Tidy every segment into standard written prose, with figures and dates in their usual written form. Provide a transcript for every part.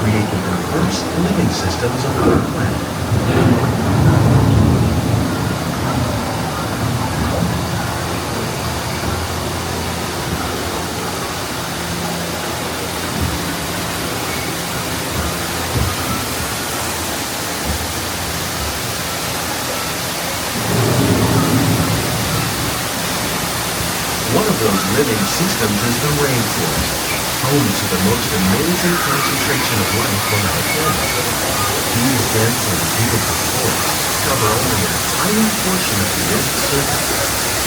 create the diverse living systems of our planet. One of those living systems is the rainforest, home to the most amazing concentration of life on our planet. These dense and beautiful forests cover only a tiny portion of the Earth's surface,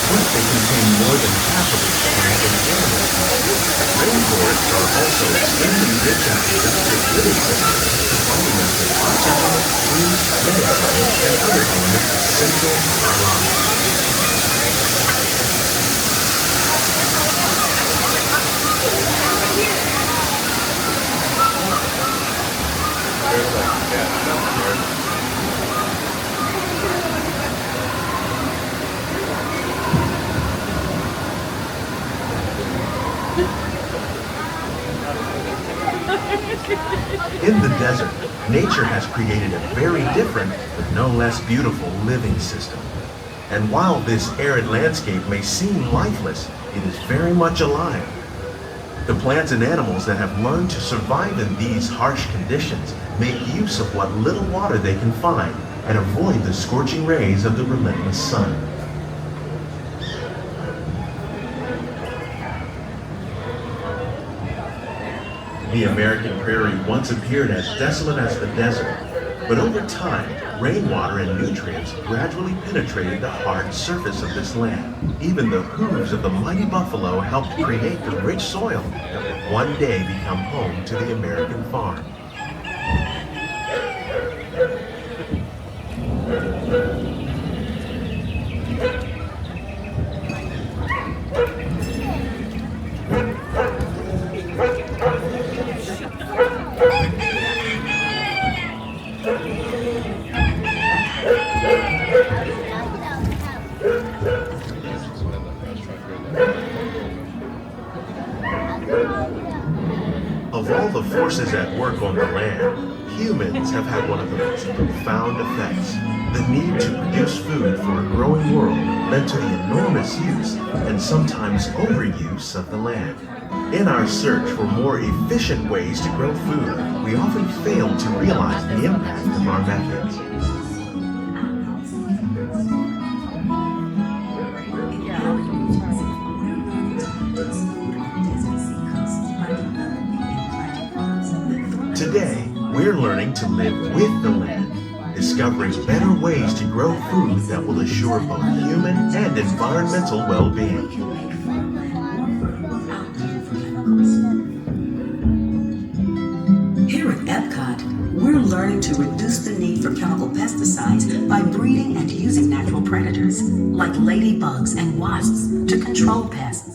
but they contain more than half of its plant and animal species. Rainforests are also extremely rich in diversity living systems, providing us with oxygen, food, medicine, and other elements essential to our lives. In the desert, nature has created a very different, but no less beautiful living system. And while this arid landscape may seem lifeless, it is very much alive. The plants and animals that have learned to survive in these harsh conditions make use of what little water they can find and avoid the scorching rays of the relentless sun. The American prairie once appeared as desolate as the desert, but over time, rainwater and nutrients gradually penetrated the hard surface of this land. Even the hooves of the mighty buffalo helped create the rich soil that would one day become home to the American farm. Of all the forces at work on the land, humans have had one of the most profound effects. The need to produce food for a growing world led to the enormous use and sometimes overuse of the land. In our search for more efficient ways to grow food, we often fail to realize the impact of our methods. Today, we're learning to live with the land, discovering better ways to grow food that will assure both human and environmental well-being. Here at EPCOT, we're learning to reduce the need for chemical pesticides by breeding and using natural predators, like ladybugs and wasps, to control pests.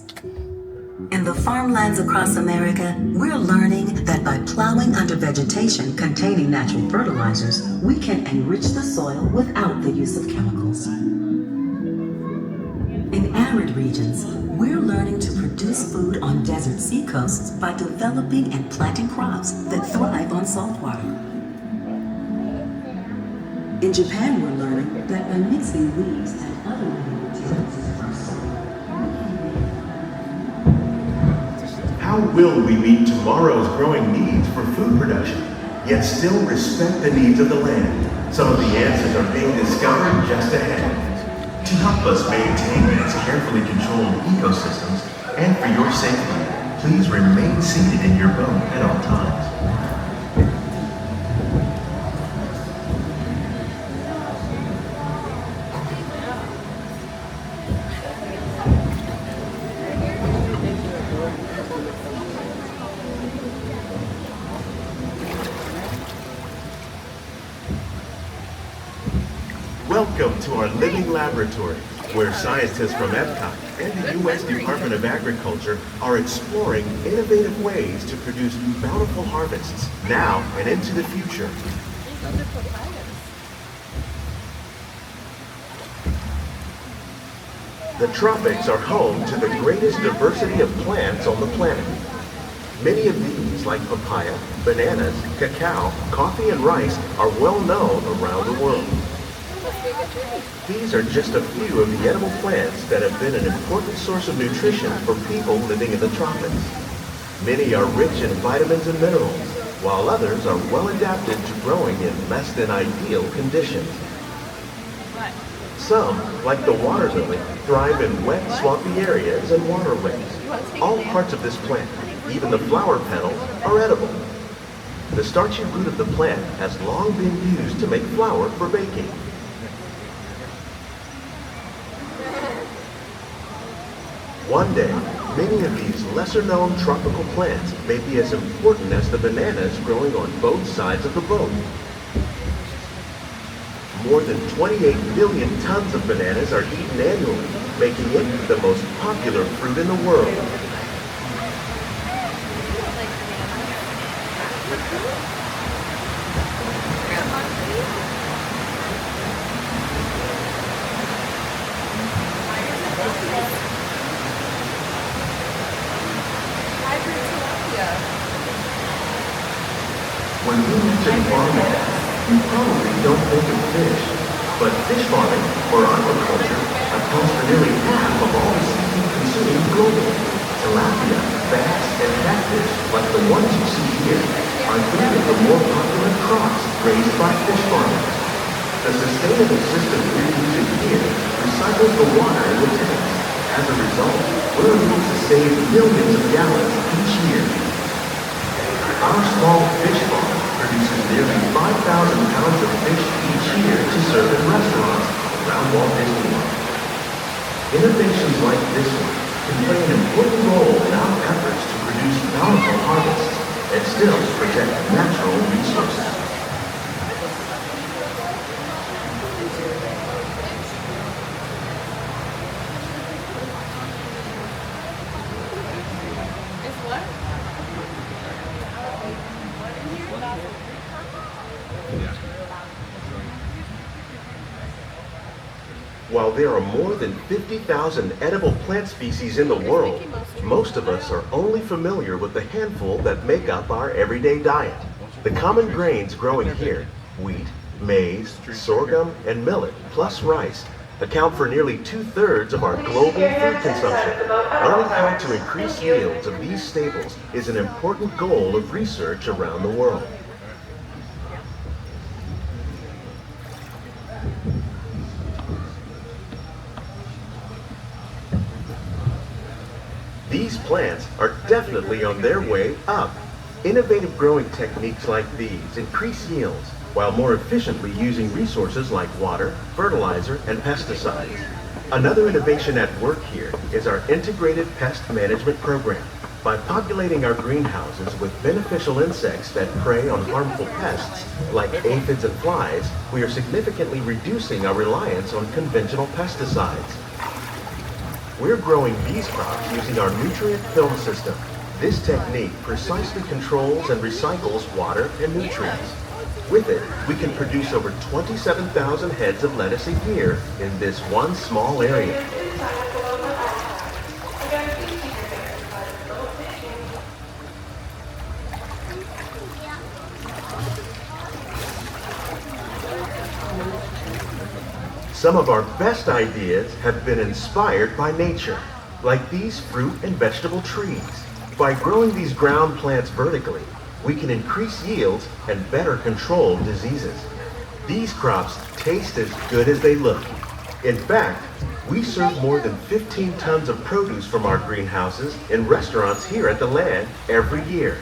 In the farmlands across America, we're learning that by plowing under vegetation containing natural fertilizers, we can enrich the soil without the use of chemicals. In arid regions, we're learning to produce food on desert seacoasts by developing and planting crops that thrive on salt water. In Japan, we're learning that by mixing weeds and other living materials into our soil, How will we meet tomorrow's growing needs for food production, yet still respect the needs of the land? Some of the answers are being discovered just ahead. To help us maintain these carefully controlled ecosystems, and for your safety, please remain seated in your boat at all times. Welcome to our living laboratory, where scientists from EPCOT and the U.S. Department of Agriculture are exploring innovative ways to produce bountiful harvests now and into the future. The tropics are home to the greatest diversity of plants on the planet. Many of these, like papaya, bananas, cacao, coffee, and rice, are well known around the world. These are just a few of the edible plants that have been an important source of nutrition for people living in the tropics. Many are rich in vitamins and minerals, while others are well adapted to growing in less than ideal conditions. Some, like the water lily, thrive in wet, swampy areas and waterways. All parts of this plant, even the flower petals, are edible. The starchy root of the plant has long been used to make flour for baking. One day, many of these lesser-known tropical plants may be as important as the bananas growing on both sides of the boat. More than 28 million tons of bananas are eaten annually, making it the most popular fruit in the world. When we mention farming, you probably don't think of fish, but fish farming, or aquaculture, accounts for nearly half of all the seafood consumed globally. Tilapia, bass, and catfish, like the ones you see here, are three of the more popular crops raised by fish farmers. The sustainable system we're using here recycles the water in the tanks. As a result, we're able to save millions of gallons each year. Our small fish farm produces nearly 5,000 pounds of fish each year to serve in restaurants around Walt Disney World. Innovations like this one can play an important role in our efforts to produce bountiful harvests and still protect natural resources. While there are more than 50,000 edible plant species in the world, most of us are only familiar with the handful that make up our everyday diet. The common grains growing here, wheat, maize, sorghum, and millet, plus rice, account for nearly 2/3 of our global food consumption. Learning how to increase yields of these staples is an important goal of research around the world. These plants are definitely on their way up. Innovative growing techniques like these increase yields while more efficiently using resources like water, fertilizer, and pesticides. Another innovation at work here is our integrated pest management program. By populating our greenhouses with beneficial insects that prey on harmful pests like aphids and flies, we are significantly reducing our reliance on conventional pesticides. We're growing these crops using our nutrient film system. This technique precisely controls and recycles water and nutrients. With it, we can produce over 27,000 heads of lettuce a year in this one small area. Some of our best ideas have been inspired by nature, like these fruit and vegetable trees. By growing these ground plants vertically, we can increase yields and better control diseases. These crops taste as good as they look. In fact, we serve more than 15 tons of produce from our greenhouses in restaurants here at the land every year.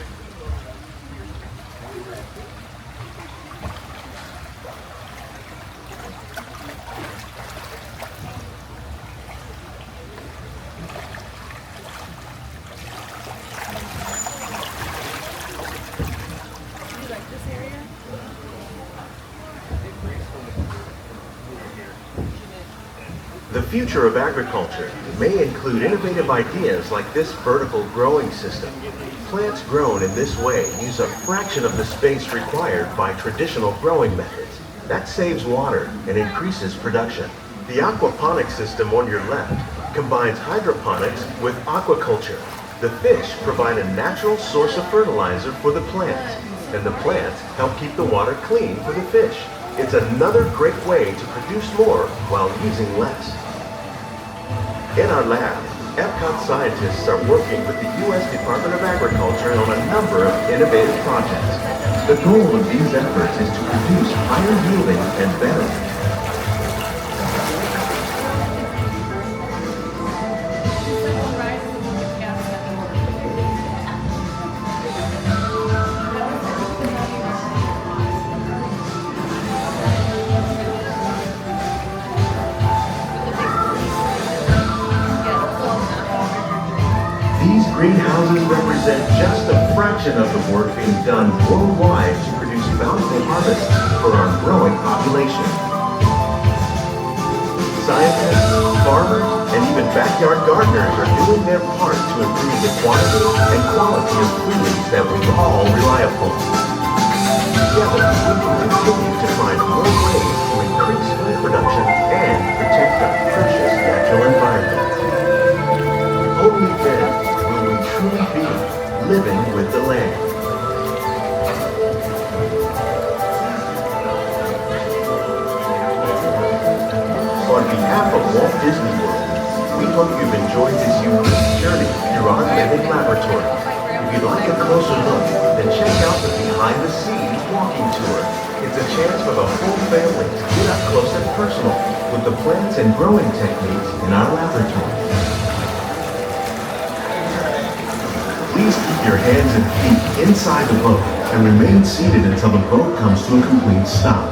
The future of agriculture may include innovative ideas like this vertical growing system. Plants grown in this way use a fraction of the space required by traditional growing methods. That saves water and increases production. The aquaponics system on your left combines hydroponics with aquaculture. The fish provide a natural source of fertilizer for the plants, and the plants help keep the water clean for the fish. It's another great way to produce more while using less. In our lab, EPCOT scientists are working with the U.S. Department of Agriculture on a number of innovative projects. The goal of these efforts is to produce higher yielding and better. Greenhouses represent just a fraction of the work being done worldwide to produce bountiful harvests for our growing population. Scientists, farmers, and even backyard gardeners are doing their part to improve the quantity and quality of foods that we all rely upon. Together, we can continue to find more ways to increase food production and protect our precious natural environment. Only then will we truly be living with the land. On behalf of Walt Disney World, we hope you've enjoyed this unique journey through our living laboratory. If you'd like a closer look, then check out the behind-the-scenes walking tour. It's a chance for the whole family to get up close and personal with the plants and growing techniques in our laboratory. Please keep your hands and feet inside the boat and remain seated until the boat comes to a complete stop.